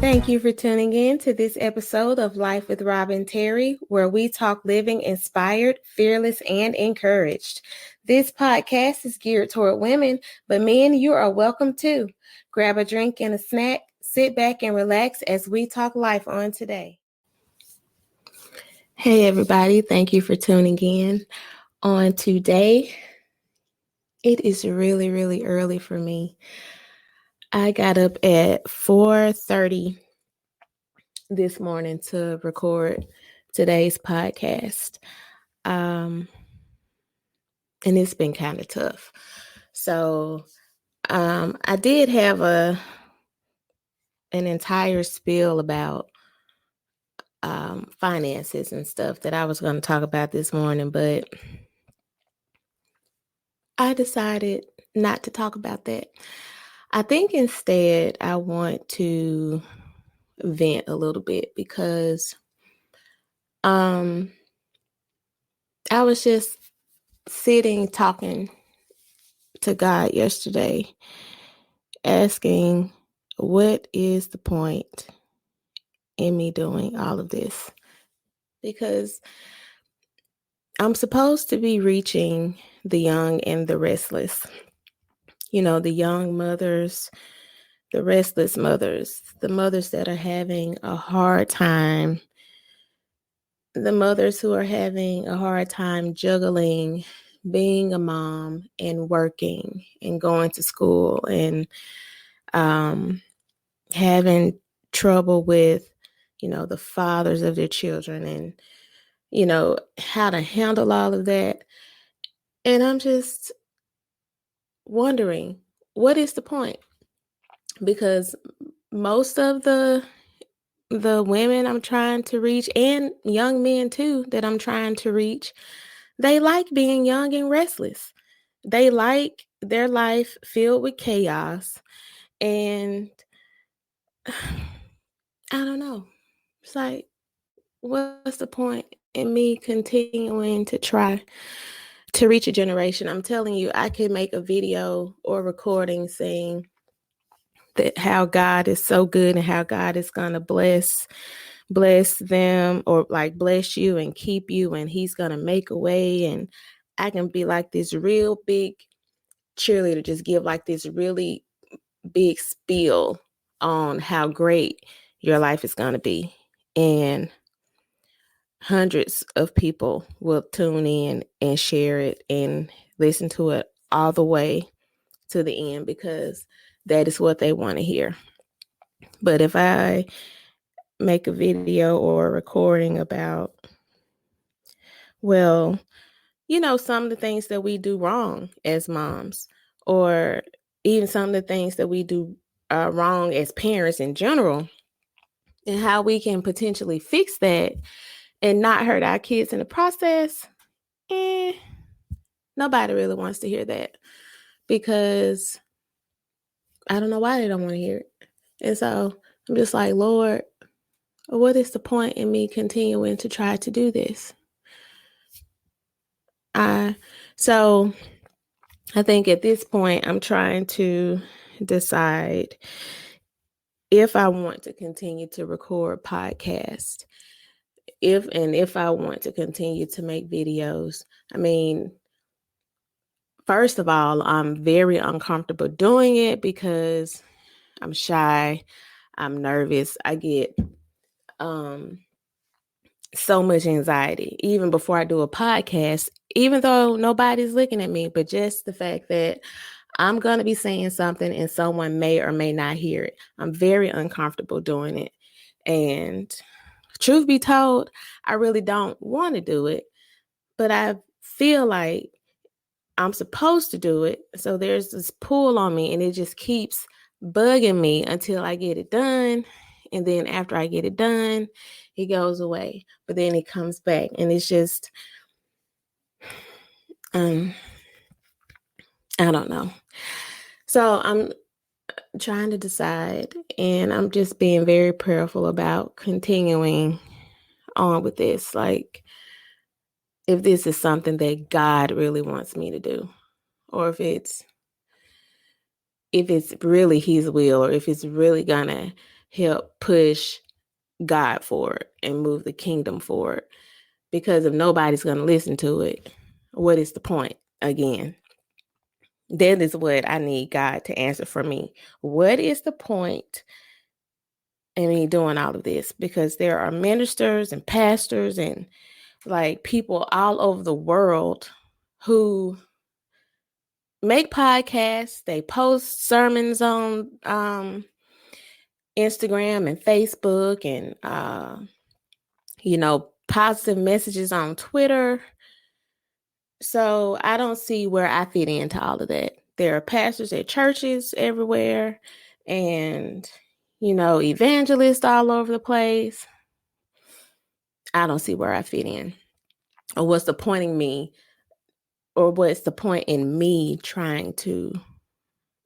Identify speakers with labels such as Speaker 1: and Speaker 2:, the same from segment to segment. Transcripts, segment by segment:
Speaker 1: Thank you for tuning in to this episode of Life with Robin Terry, where we talk living inspired, fearless, and encouraged. This podcast is geared toward women, but men, you are welcome too. Grab a drink and a snack, sit back and relax as we talk life on today. Hey, everybody. Thank you for tuning in on today. It is really, really early for me. I got up at 4:30 this morning to record today's podcast. And it's been kind of tough. So I did have an entire spiel about finances and stuff that I was going to talk about this morning, but I decided not to talk about that. I think instead I want to vent a little bit because I was just sitting talking to God yesterday, asking, what is the point in me doing all of this? Because I'm supposed to be reaching the young and the restless. You know, the young mothers, the restless mothers, the mothers that are having a hard time, the mothers who are having a hard time juggling being a mom and working and going to school and having trouble with, the fathers of their children and, how to handle all of that. And I'm just wondering, what is the point? Because most of the women I'm trying to reach, and young men too that I'm trying to reach, they like being young and restless. They like their life filled with chaos. And I don't know. It's like, what's the point in me continuing to try to reach a generation? I'm telling you, I could make a video or recording saying that how God is so good and how God is going to bless them, or like bless you and keep you, and he's going to make a way. And I can be like this real big cheerleader, just give like this really big spiel on how great your life is going to be. And hundreds of people will tune in and share it and listen to it all the way to the end because that is what they want to hear. But if I make a video or a recording about, well, some of the things that we do wrong as moms, or even some of the things that we do wrong as parents in general, and how we can potentially fix that and not hurt our kids in the process, nobody really wants to hear that, because I don't know why they don't want to hear it. And so I'm just like, Lord, what is the point in me continuing to try to do this? So I think at this point, I'm trying to decide if I want to continue to record podcasts, if I want to continue to make videos. I mean, first of all, I'm very uncomfortable doing it because I'm shy, I'm nervous, I get so much anxiety, even before I do a podcast, even though nobody's looking at me, but just the fact that I'm going to be saying something and someone may or may not hear it. I'm very uncomfortable doing it. And truth be told, I really don't want to do it, but I feel like I'm supposed to do it. So there's this pull on me, and it just keeps bugging me until I get it done. And then after I get it done, it goes away. But then it comes back, and it's just, I don't know. So I'm trying to decide, and I'm just being very prayerful about continuing on with this. Like, if this is something that God really wants me to do, or if it's really his will, or if it's really gonna help push God forward and move the kingdom forward. Because if nobody's going to listen to it, what is the point? Again, that is what I need God to answer for me. What is the point in me doing all of this? Because there are ministers and pastors and like people all over the world who make podcasts. They post sermons on Instagram and Facebook and positive messages on Twitter. So I don't see where I fit into all of that. There are pastors at churches everywhere and, evangelists all over the place. I don't see where I fit in. Or what's the point in me? Or what's the point in me trying to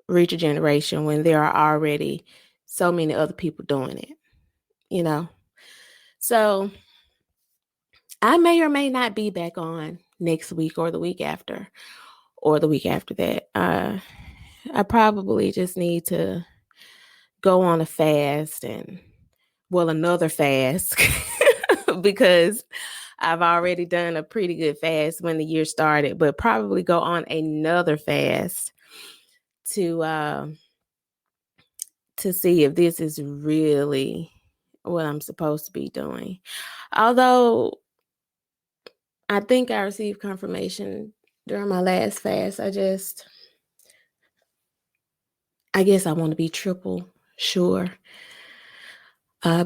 Speaker 1: reach a generation when there are already so many other people doing it, So I may or may not be back on next week or the week after or the week after that. I probably just need to go on a fast another fast because I've already done a pretty good fast when the year started, but probably go on another fast to see if this is really what I'm supposed to be doing. Although I think I received confirmation during my last fast. I guess I want to be triple sure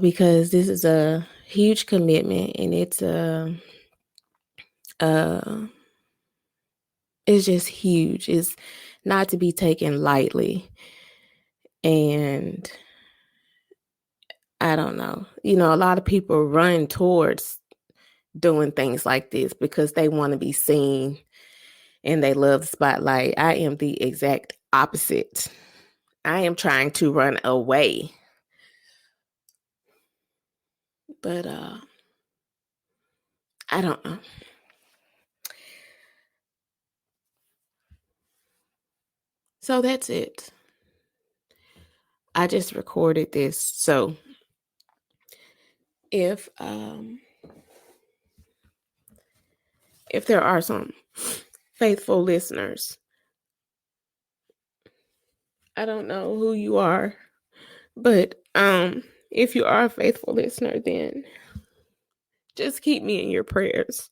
Speaker 1: because this is a huge commitment and it's just huge. It's not to be taken lightly. And I don't know. A lot of people run towards doing things like this because they want to be seen and they love the spotlight. I am the exact opposite. I am trying to run away. But I don't know. So that's it. I just recorded this. So if there are some faithful listeners, I don't know who you are, but if you are a faithful listener, then just keep me in your prayers.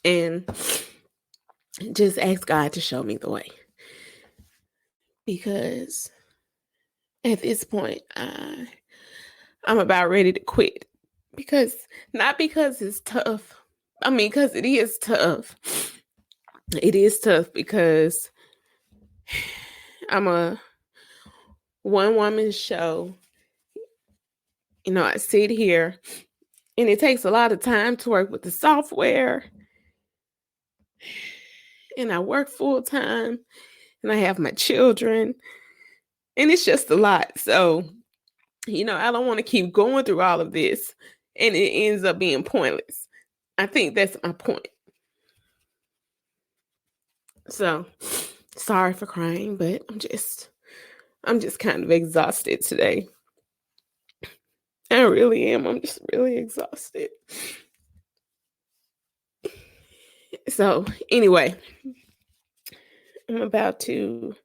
Speaker 1: And just ask God to show me the way. Because at this point, I'm about ready to quit. Not because it's tough. Because it is tough. It is tough because I'm a one-woman show. I sit here and it takes a lot of time to work with the software. And I work full time and I have my children and it's just a lot. So, I don't want to keep going through all of this and it ends up being pointless. I think that's my point. So, sorry for crying, but I'm just kind of exhausted today. I really am. I'm just really exhausted. So, anyway, I'm about to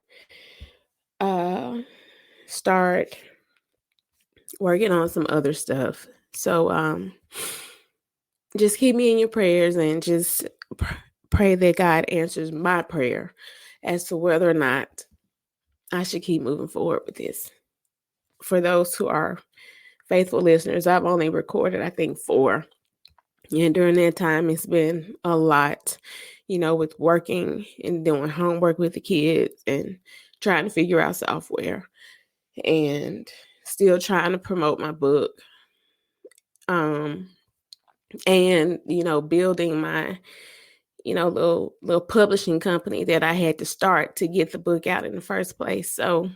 Speaker 1: start working on some other stuff. So, just keep me in your prayers and just pray that God answers my prayer as to whether or not I should keep moving forward with this. For those who are faithful listeners, I've only recorded, I think, 4. And during that time, it's been a lot, with working and doing homework with the kids and trying to figure out software and still trying to promote my book. And, building my, little publishing company that I had to start to get the book out in the first place. So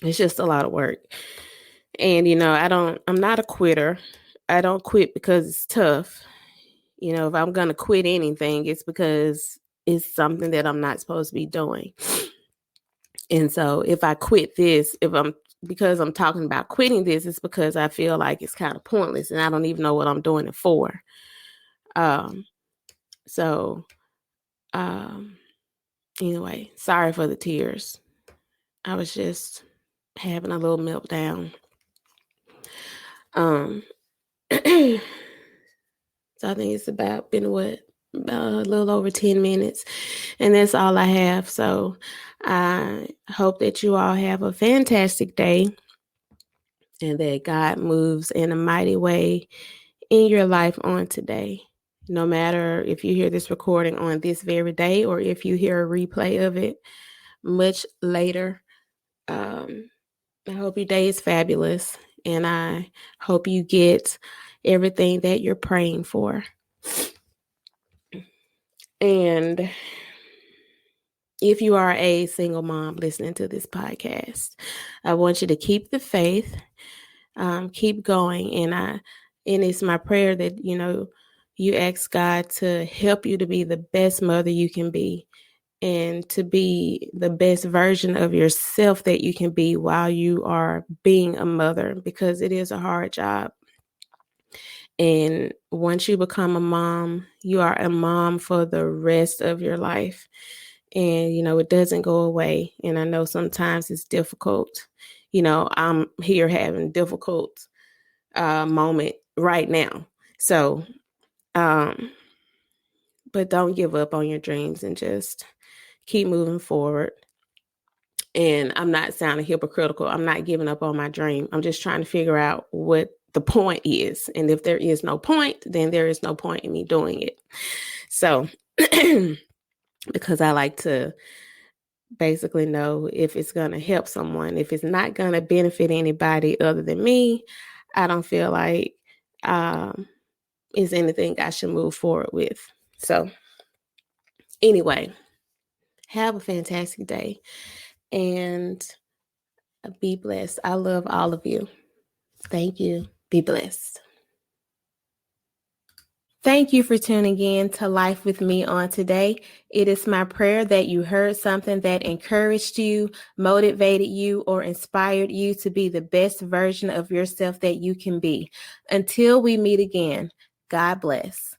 Speaker 1: it's just a lot of work. And, I'm not a quitter. I don't quit because it's tough. If I'm going to quit anything, it's because is something that I'm not supposed to be doing. And so if I quit this, because I'm talking about quitting this, it's because I feel like it's kind of pointless and I don't even know what I'm doing it for. Um, so anyway, sorry for the tears. I was just having a little meltdown. So I think it's been about a little over 10 minutes, and that's all I have. So I hope that you all have a fantastic day and that God moves in a mighty way in your life on today. No matter if you hear this recording on this very day or if you hear a replay of it much later, I hope your day is fabulous, and I hope you get everything that you're praying for. And if you are a single mom listening to this podcast, I want you to keep the faith, keep going, and it's my prayer that you ask God to help you to be the best mother you can be, and to be the best version of yourself that you can be while you are being a mother, because it is a hard job. And once you become a mom, you are a mom for the rest of your life. And, it doesn't go away. And I know sometimes it's difficult. I'm here having difficult moment right now. So, but don't give up on your dreams and just keep moving forward. And I'm not sounding hypocritical. I'm not giving up on my dream. I'm just trying to figure out what the point is. And if there is no point, then there is no point in me doing it. So, because I like to basically know if it's going to help someone. If it's not going to benefit anybody other than me, I don't feel like is anything I should move forward with. So, anyway, have a fantastic day and be blessed. I love all of you. Thank you. Be blessed. Thank you for tuning in to Life with Me on today. It is my prayer that you heard something that encouraged you, motivated you, or inspired you to be the best version of yourself that you can be. Until we meet again, God bless.